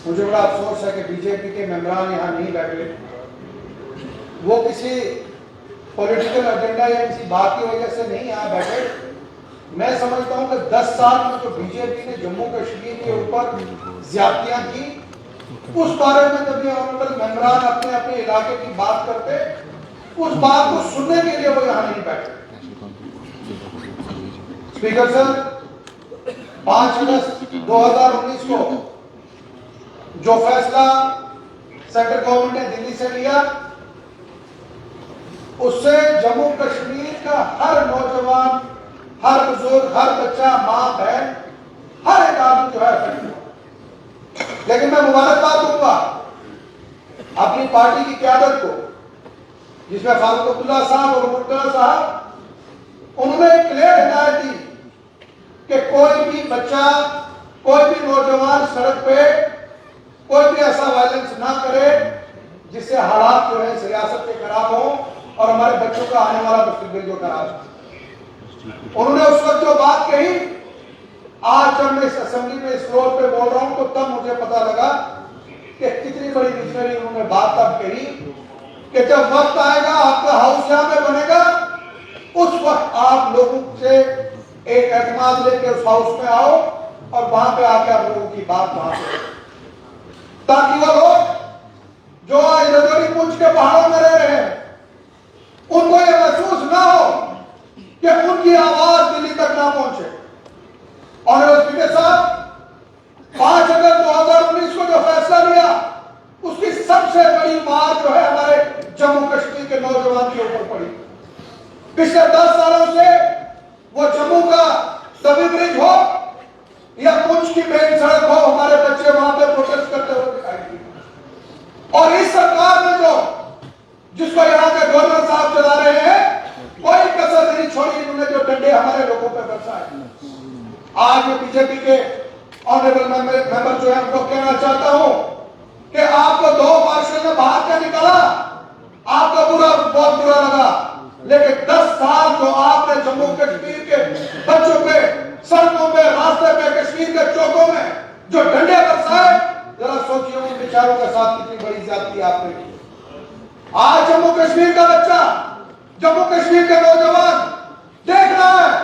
مجھے بڑا افسوس ہے کہ بی جے پی کے ممبران یہاں نہیں بیٹھے. وہ کسی پولیٹیکل ایجنڈا یا کسی بات کی وجہ سے نہیں یہاں بیٹھے. میں سمجھتا ہوں کہ 10 سال میں جو بی جے پی نے جموں کشمیر کے اوپر زیادتیاں کی, اس بارے میں جب یہ آنریبل ممبران اپنے اپنے علاقے کی بات کرتے, اس بات کو سننے کے لیے وہ یہاں نہیں بیٹھے. اسپیکر سر, 5 اگست 2019 کو جو فیصلہ سینٹرل گورنمنٹ نے دلی سے لیا, اس سے جموں کشمیر کا ہر نوجوان, ہر بزرگ, ہر بچہ, ماں, بہن, ہر ایک آدمی جو ہے افیکٹ ہوا. لیکن میں مبارکباد دوں گا اپنی پارٹی کی قیادت کو, جس میں فاروق عبداللہ صاحب اور مرتضی صاحب, انہوں نے ایک کلیئر ہدایت دی کہ کوئی بھی بچہ, کوئی بھی نوجوان سڑک پہ کوئی بھی ایسا وائلنس نہ کرے جس سے حالات جو ہے ریاست کے خراب ہوں اور ہمارے بچوں کا آنے والا مستقبل جو خراب ہے. انہوں نے اس وقت جو بات کہی, آج جب میں اس اسمبلی میں اس فلور پہ بول رہا ہوں تو تب مجھے پتا لگا کہ کتنی بڑی ویژنری انہوں نے بات تب کہی کہ جب وقت آئے گا, آپ کا ہاؤس یہاں پہ بنے گا, اس وقت آپ لوگوں سے ایک اعتماد لے کے اس ہاؤس میں آؤ اور وہاں پہ آ کے آپ لوگوں کی بات وہاں پہ, تاکہ وہ لوگ جو آج رجوری پونچھ کے پہاڑوں میں رہ رہے ہیں, ان کو یہ محسوس نہ ہو کہ ان کی آواز دلی تک نہ پہنچے. اور اسپیکر صاحب, 5 اگست 2019 کو جو فیصلہ لیا, اس کی سب سے بڑی مار جو ہے ہمارے جموں کشمیر کے نوجوان کے اوپر پڑی. پچھلے 10 سالوں سے وہ جموں کا توی برج ہو یا پونچھ کی مین سڑک ہو, ہمارے بچے وہاں پہ پروٹیسٹ کرتے ہوئے دکھائی دیے. اور اس سرکار نے جو, جس کو یہاں کے گورنر صاحب چلا رہے ہیں, کوئی کسر نہیں چھوڑی. انہوں نے جو ڈنڈے ہمارے لوگوں پہ برسائے. آج میں بی جے پی کے آنریبل ممبر جو ہے ان کو کہنا چاہتا ہوں کہ آپ کو 2 مارشل نے باہر کا نکالا, آپ کو بہت برا لگا, لیکن 10 سال جو آپ نے جموں کشمیر کے بچوں پہ, سڑکوں پہ, راستے پہ, کشمیر کے چوکوں میں جو ڈنڈے برسائے, ذرا سوچیے ان بیچاروں کے ساتھ کتنی بڑی زیادتی آپ نے کی. آج جموں کشمیر کا بچہ, جموں کشمیر کے نوجوان دیکھ رہا ہے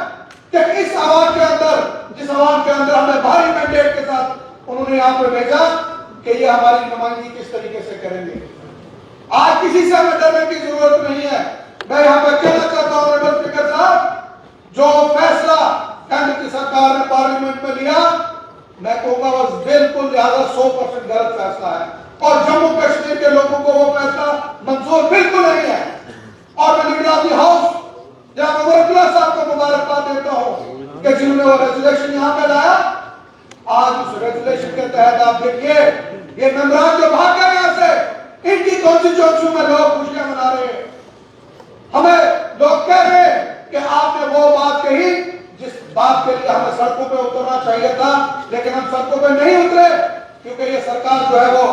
کہ اس عوام کے اندر, جس عوام کے اندر ہمیں بھاری مینڈیٹ کے ساتھ انہوں نے یہاں پہ بھیجا کہ یہ ہماری نمائندگی کس طریقے سے کریں گے. آج کسی سے ہمیں ڈرنے کی ضرورت نہیں ہے. میں یہاں پہ کہنا چاہتا ہوں آنریبل اسپیکر صاحب, جو فیصلہ کینڈر کی سرکار نے پارلیمنٹ میں لیا, میں کہوں گا وہ بالکل لہذا 100% غلط فیصلہ ہے, اور جموں کشمیر کے لوگوں کو وہ فیصلہ منظور بالکل نہیں ہے. اور میں لیڈر آف دی ہاؤس جناب مرتضی صاحب کو مبارکباد دیتا ہوں کہ جنہوں نے وہ ریزولوشن یہاں پہ لایا. آج اس ریزولوشن کے تحت آپ دیکھیے یہ ممبران جو بھاگ گئے یہاں سے, ان کی کانسٹیچوئنسی میں لوگ خوشیاں منا رہے ہیں. ہمیں لوگ کہہ رہے ہیں کہ آپ نے وہ بات کہی جس بات کے لیے ہمیں سڑکوں پہ اترنا چاہیے تھا, لیکن ہم سڑکوں پہ نہیں اترے کیونکہ یہ سرکار جو ہے وہ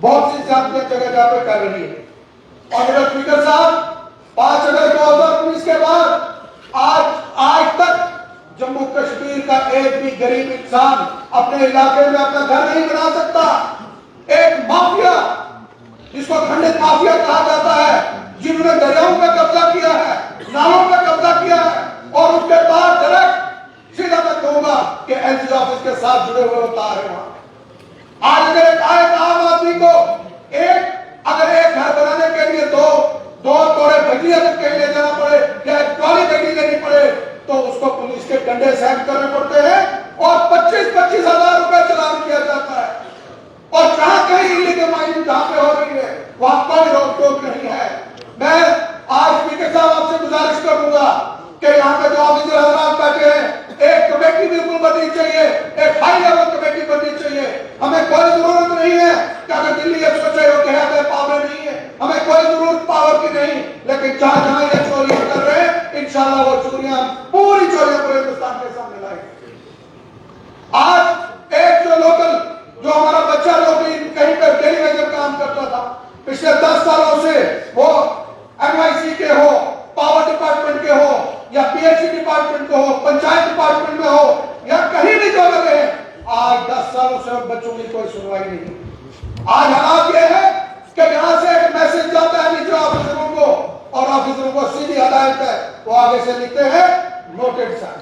بہت سی زیادتیاں جگہ جگہ پہ کر رہی ہے. اور میرا اسپیکر صاحب, 5 اگست 2019 کے بعد آج تک جموں کشمیر کا ایک بھی غریب انسان اپنے علاقے میں اپنا گھر نہیں بنا سکتا. ایک مافیا, جس کو کھنڈت مافیا کہا جاتا ہے, جنہوں نے دریاؤں پہ قبضہ کیا ہے, نالوں پہ قبضہ کیا ہے, اور اس کے بعد ڈائریکٹ سیدھا میں کہوں گا کہ ایل سی آفس کے ساتھ جڑے ہوئے ہوتا ہے وہاں. آج اگر ایک عام آدمی کو اگر ایک گھر بنانے کے لیے دو توڑے بجلی کے لیے جانا پڑے یا ایک ٹرالی بجلی لینی پڑے تو اس کو پولیس کے ڈنڈے سہن کرنے پڑتے ہیں اور 25-25 ہزار روپے چلان کیا جاتا ہے. اور جہاں کہیں انلیگل مائننگ جہاں پہ ہو رہی ہے وہاں کوئی روک ٹوک نہیں ہے. میں آج اسپیکر صاحب آپ سے گزارش کروں گا کہ یہاں پہ جو آفیسر حضرات بیٹھے ہیں, ایک کمیٹی بالکل بننی چاہیے, ایک ہائی لیول کمیٹی بننی چاہیے. ہمیں کوئی ضرورت نہیں ہے کہ اگر دلی یہ سوچے ہو کہ ہمیں پاور نہیں ہے, ہمیں کوئی ضرورت پاور کی نہیں, لیکن جہاں جہاں یہ چوریاں کر رہے ہیں انشاءاللہ وہ چوریاں, پوری چوریاں پورے ہندوستان کے سامنے لائیں گے. آج ایک جو لوکل, جو ہمارا بچہ جو کہیں پہ ڈیلی ویجر کام کرتا تھا, پچھلے 10 سالوں سے وہ ایم آئی سی کے ہو, پاور ڈپارٹمنٹ کے ہو, یا پی ایچ سی ڈپارٹمنٹ کے ہو, پنچایت ڈپارٹمنٹ میں ہو, یا کہیں بھی جو لگے ہیں, آج 10 سالوں سے بچوں بچوں کی کوئی سنوائی نہیں. آج حالات یہ ہے کہ یہاں سے ایک میسج جاتا ہے نیچے آفیسروں کو اور آفیسروں کو سیدھی ہدایت ہے, وہ آگے سے لکھتے ہیں نوٹڈ سر.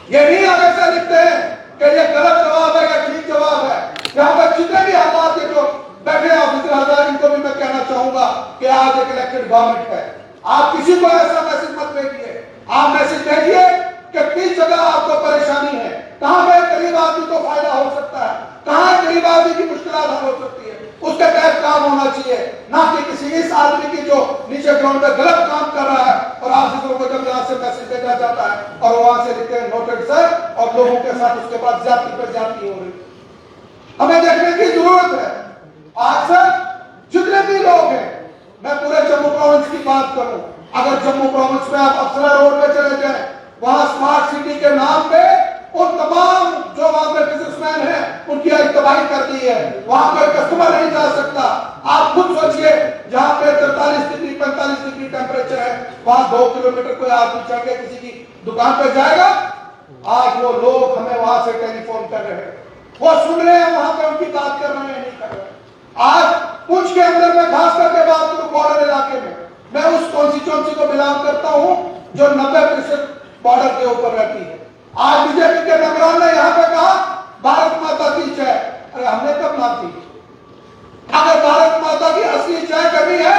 یہ نہیں آگے سے لکھتے ہیں کہ یہ غلط جواب ہے یا ٹھیک جواب ہے. یہاں پر جتنے بھی حالات کے جو بیٹھے آفیسر حضرات ان کو بھی میں کہنا چاہوں گا کہ آج ایک الیکٹڈ گورنمنٹ ہے. آپ کسی کو ایسا میسج مت بھیجیے. آپ میسج بھیجیے کہ کس جگہ آپ کو پریشانی ہے, کہاں پہ غریب آدمی کو فائدہ ہو سکتا ہے, کہاں غریب آدمی کی مشکلات حل ہو سکتی ہے, اس کے تحت کام ہونا چاہیے, نہ کہ کسی اس آدمی کی جو نیچے گراؤنڈ پہ غلط کام کر رہا ہے اور آفیسروں کو جب یہاں سے میسج بھیجا جاتا ہے اور وہاں سے لکھتے ہیں نوٹڈ سر, اور لوگوں کے ساتھ اس کے بعد زیادتی پر زیادتی ہو رہی ہے. ہمیں دیکھنے کی ضرورت ہے. آج سر جتنے بھی لوگ ہیں, میں پورے جموں پروونس کی بات کروں, اگر جموں پروونس میں آپ افسرا روڈ پہ چلے جائیں, وہاں اسمارٹ سٹی کے نام پہ ان تمام جو وہاں پہ بزنس مین ہیں ان کی تباہی کر دی ہے. وہاں کوئی کسٹمر نہیں جا سکتا. آپ خود سوچئے جہاں پہ 43 ڈگری 45 ڈگری ٹیمپریچر ہے, وہاں 2 کلومیٹر کوئی آدمی چڑھ کے کسی کی دکان پہ جائے گا. آج وہ لوگ ہمیں وہاں سے ٹیلی فون کر رہے ہیں, وہ سن رہے ہیں, وہاں پہ ان کی بات کر رہے ہیں, نہیں کر رہے. آج پونچھ کے اندر میں خاص کر کے بات کروں بارڈر علاقے میں اس کانسٹیچوئنسی کو بلانگ کرتا ہوں جو 90% بارڈر کے اوپر رہتی ہے. آج بی جے پی کے ممبران نے یہاں پہ کہا بھارت ماتا کی جے. ارے ہم نے کب نام کی؟ اگر بھارت ماتا کی اصلی جے کرنی ہے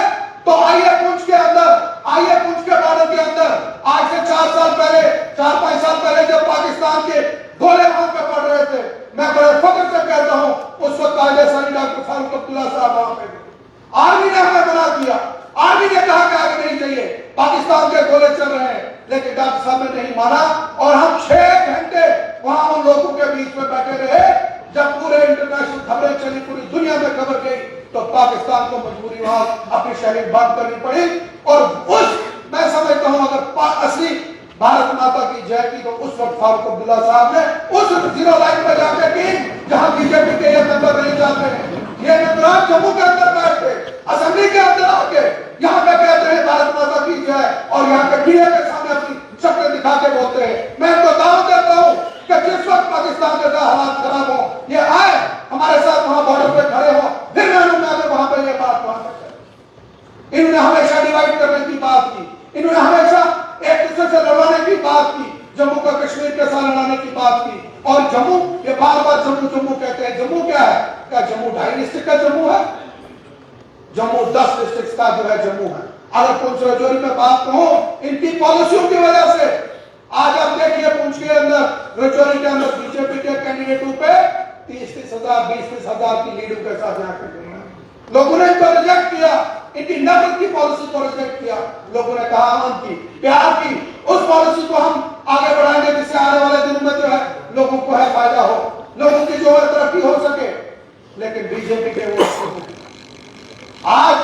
تو آئیے پونچھ کے اندر, آئیے پونچھ کے بارڈر کے اندر. آج سے 4 سال پہلے 4-5 سال پہلے جب پاکستان کے گولے وہاں پہ پڑ رہے تھے, میں بڑے فخر سے کہتا ہوں اس وقت قائد ثانی ڈاکٹر فاروق عبداللہ صاحب وہاں پہ تھے. آرمی نے ہمیں منع کیا, آرمی نے کہا کہ آگے نہیں چاہیے, پاکستان کے گولے چل رہے ہیں, لیکن ڈاکٹر صاحب نے نہیں مانا اور ہم 6 گھنٹے وہاں ان لوگوں کے بیچ میں بیٹھے رہے. جب پورے انٹرنیشنل خبریں چلی, پوری دنیا میں خبر گئی, تو پاکستان کو مجبوری وہاں اپنی شہری بند کرنی پڑی. اور میں سمجھتا ہوں اگر اصلی بھارت ماتا کی جے کی تو اس وقت فاروق عبداللہ صاحب نے اس زیرو لائن پہ جا کے کی جہاں بی جے پی کے یہ ممبر نہیں جاتے ہیں. یہ ممبران جموں کے اندر بیٹھ کے اسمبلی کے اندر آ کے یہاں پہ کہتے ہیں بھارت ماتا کی جے, اور یہاں کے ڈی اے کے سامنے اپنی شکلیں دکھا کے بولتے ہیں. میں ان کو دعوت دیتا ہوں کہ جس وقت پاکستان کے حالات خراب ہوں, یہ آئے ہمارے ساتھ وہاں بارڈر پہ کھڑے ہوں, پھر معلوم ہے وہاں پہ یہ بات وہاں پہ. انہوں نے ہمیشہ ڈیوائڈ کرنے کی بات کی, انہوں نے ہمیشہ ایک دوسرے سے لڑانے کی بات کی, جموں کا کشمیر کے ساتھ لڑانے کی بات کی. اور جموں, یہ بار بار جموں جموں کہتے ہیں, جموں کیا ہے؟ کیا جموں 2.5 ڈسٹرکٹ کا جموں ہے؟ جموں 10 ڈسٹرکٹ کا جو ہے جموں ہے. اگر پونچھ رجوری میں بات کہوں, ان کی پالیسیوں کی وجہ سے آج آپ دیکھیے پونچھ کے اندر رجوری کے اندر بی جے پی کے کینڈیڈیٹوں پہ 30,000 20,000 کی لیڈوں کے ساتھ یہاں کے لوگوں نے ان کو ریجیکٹ کیا, ان کی نفرت کی پالیسی کو ریجیکٹ کیا. لوگوں نے کہا امن کی, پیار کی, اس پالیسی کو ہم آگے بڑھائیں گے جس سے آنے والے دنوں میں جو ہے لوگوں کو ہے فائدہ ہو, لوگوں کی جو ہے ترقی ہو سکے. لیکن بی جے پی کے وہ آج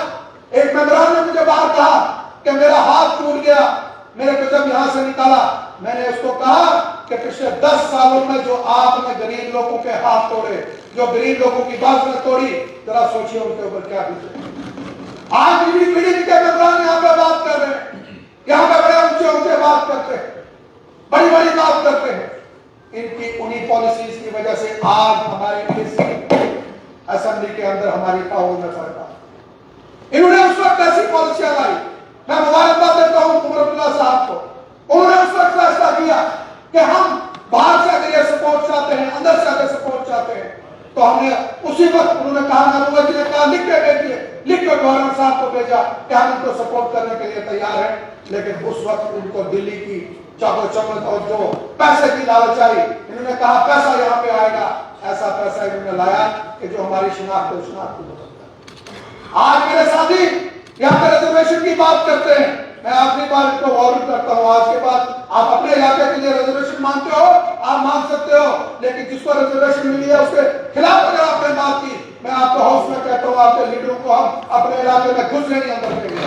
ایک ممبران نے مجھے باہر کہا کہ میرا ہاتھ ٹوٹ گیا, میرے کو جب یہاں سے نکالا, میں نے اس کو کہا کہ پچھلے 10 سالوں میں جو آپ نے غریب لوگوں کے ہاتھ توڑے, جو غریب لوگوں کی بات میں توڑی, ذرا سوچیے ان کے اوپر کیا بیتے. آج بھی پیڑھی کے ممبران یہاں پہ بات کر رہے ہیں, یہاں پہ بڑے اونچے اونچے بات کرتے ہیں, بڑی بڑی بات کرتے ہیں. ان کی انہی پالیسیز کی وجہ سے آج ہمارے اس اسمبلی کے اندر ہماری تعاون میں فرق آ. انہوں نے اس وقت ایسی پالیسیاں لائی, میں مبارکباد دیتا ہوں عمر عبداللہ صاحب کو. انہوں نے اس وقت فیصلہ کیا کہ ہم باہر سے اگر یہ سپورٹ چاہتے ہیں, اندر سے اگر سپورٹ چاہتے ہیں, تو ہم نے اسی وقت انہوں نے کہا, نروہ جی نے کہا لکھ کے بھیجیے, لکھ کے گورنر صاحب کو بھیجا کہ ہم ان کو سپورٹ کرنے کے لیے تیار ہیں. لیکن اس وقت ان کو دلی کی چاقو چمک اور جو پیسے کی لالچ آئی, انہوں نے کہا پیسہ یہاں پہ آئے گا. ایسا پیسہ انہوں نے لایا کہ جو ہماری شناخت کو بدل گیا. آج میرے ساتھی یہاں پہ ریزرویشن کی بات کرتے ہیں, میں آخری بار ان کو وارن کرتا ہوں, آج کے بعد آپ اپنے علاقے کے لیے ریزرویشن مانگتے ہو, آپ مانگ سکتے ہو, لیکن جس کو ریزرویشن ملی ہے اس کے خلاف اگر آپ نے بات کی, میں آپ کو ہاؤس میں کہتا ہوں آپ کے لیڈروں کو ہم اپنے علاقے میں گھسنے نہیں اندر دیں گے,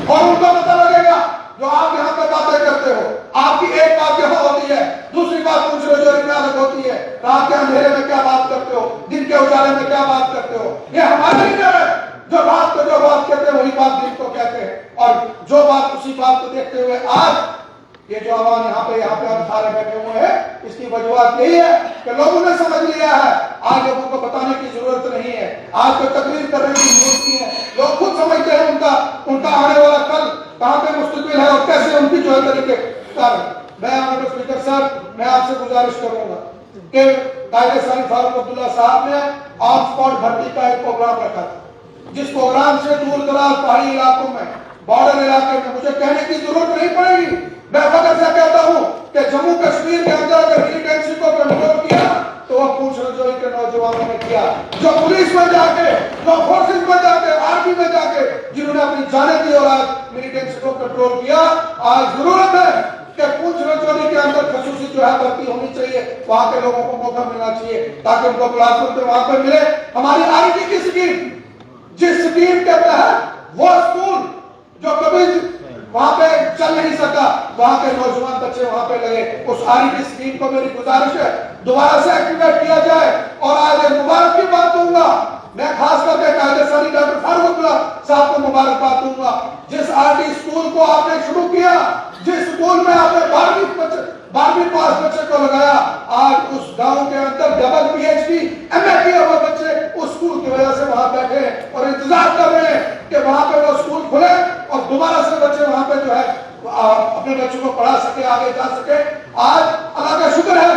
اور ان کو پتہ لگے گا جو آپ یہاں پہ باتیں کرتے ہو. آپ کی ایک بات یہاں ہوتی ہے, دوسری بات پونچھ رجوری میں الگ ہوتی ہے. رات کے اندھیرے میں کیا بات کرتے ہو, دن کے اجالے میں کیا بات کرتے ہو. یہ ہمارے لیڈر ہے جو رات کو جو بات کہتے ہیں وہی بات دن کو کہتے ہیں, اور جو بات اسی بات کو دیکھتے ہوئے آج یہ جو عوام یہاں پہ ہم سارے بیٹھے ہوئے ہیں, اس کی وجوہات یہی ہے کہ لوگوں نے سمجھ لیا ہے آج لوگوں کو بتانے کی ضرورت نہیں ہے، آج تو تقریر کرنے کی ضرورت نہیں ہے، لوگ خود سمجھتے ہیں ان کا آنے والا کل کہاں پہ مستقبل ہے اور کیسے ان کی جو ہے طریقے کار ہے۔ میں آنریبل اسپیکر صاحب، میں آپ سے گزارش کروں گا کہ قائد ثانی فاروق عبداللہ صاحب نے آن سپاٹ بھرتی کا ایک پروگرام رکھا تھا، جس پروگرام سے دور دراز پہاڑی علاقوں میں، بارڈر علاقے میں، مجھے کہنے کی ضرورت نہیں پڑے گی، میں فقط سے کہتا ہوں کہ جموں کشمیر کے اندر اگر ملیٹنسی کو کنٹرول کیا تو وہ پونچھ رجوعی کے نوجوانوں نے کیا، جو پولیس میں جا کے، جو فورسز میں جا کے، آرمی میں جا کے، جنہوں نے اپنی جانیں دی اور آج ملیٹنسی کو کنٹرول کیا۔ آج ضرورت ہے کہ پونچھ رجوعی کے اندر خصوصی جو ہے بھرتی ہونی چاہیے، وہاں کے لوگوں کو موقع ملنا چاہیے تاکہ ان کو ملازمت وہاں پہ ملے۔ ہماری آئی ٹی کی اسکیم، جس اسکیم کے تحت وہ اسکول جو کبھی وہاں پہ چل نہیں سکا، وہاں کے نوجوان بچے وہاں پہ لگے، اس آئی ٹی اسکیم کو میری گزارش ہے دوبارہ سے ایکٹیویٹ کیا جائے۔ اور آج ایک مبارک کی بات دوں گا، میں خاص کر کے قائد ثانی ڈاکٹر فاروق عبداللہ صاحب کو مبارکباد دوں گا، جس آر ٹی اسکول کو آپ نے شروع کیا، جس اسکول میں آپ نے 12ویں پاس بچے کو لگایا، آج اس گاؤں کے اندر double P H D M A کیا ہوا بچے اس اسکول کی وجہ سے وہاں بیٹھے ہیں اور انتظار کر رہے ہیں کہ وہاں پہ وہ اسکول کھلے اور دوبارہ سے بچے وہاں پہ جو ہے اپنے بچوں کو پڑھا سکے، آگے جا سکے۔ آج اللہ کا شکر ہے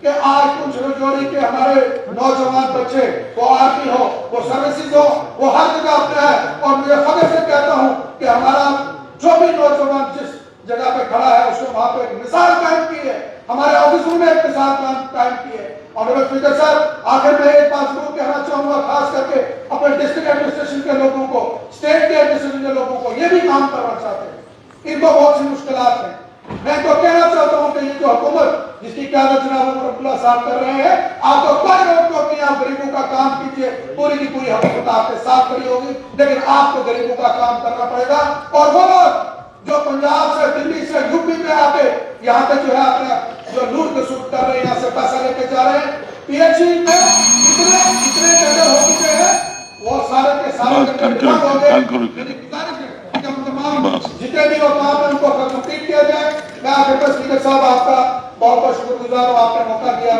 کہ آج پونچھ رجوعی کے ہمارے نوجوان بچے، وہ آرمی ہو، وہ سروسز ہو، وہ ہر جگہ اپنے ہے، اور مجھے فخر سے کہتا ہوں کہ ہمارا جو بھی نوجوان جس جگہ پہ کھڑا ہے اس نے وہاں پہ ایک مثال قائم کی ہے، ہمارے آفیسوں نے ایک مثال قائم کی ہے۔ آنریبل اسپیکر صاحب، آخر میں ایک بات ضرور کہنا چاہوں گا، خاص کر کے اپنے ڈسٹرکٹ ایڈمنسٹریشن کے لوگوں کو، اسٹیٹ کے ایڈمنسٹریشن کے لوگوں کو، یہ بھی کام کرنا چاہتے ہیں، ان کو بہت سی مشکلات ہیں۔ میں تو کہنا چاہتا ہوں کہ یہ جو حکومت جس کی قیادت جناب عمر عبداللہ صاحب کر رہے ہیں، آپ کو کوئی روک ٹوک نہیں، آپ غریبوں کا کام کیجیے، پوری کی پوری حکومت آپ کے ساتھ کھڑی ہوگی، لیکن آپ کو غریبوں کا کام کرنا پڑے گا۔ اور وہ لوگ جو پنجاب سے، دلی سے، یو پی میں آ کے یہاں پہ جو ہے اپنا جو لوٹ کسوٹ کر رہے ہیں، یہاں سے پیسہ لے کے جا رہے ہیں، پی ایچ ڈی میں اتنے ٹینڈر ہو چکے ہیں، وہ سارے کے سارے ٹینڈر ہو گئے۔ میری گزارش ہے کہ ہم تمام جتنے بھی وہ کام ہیں ان کو کمپلیٹ کیا جائے۔ میں آخر پر اسپیکر صاحب آپ کا بہت بہت شکر گزار ہوں، آپ نے موقع دیا۔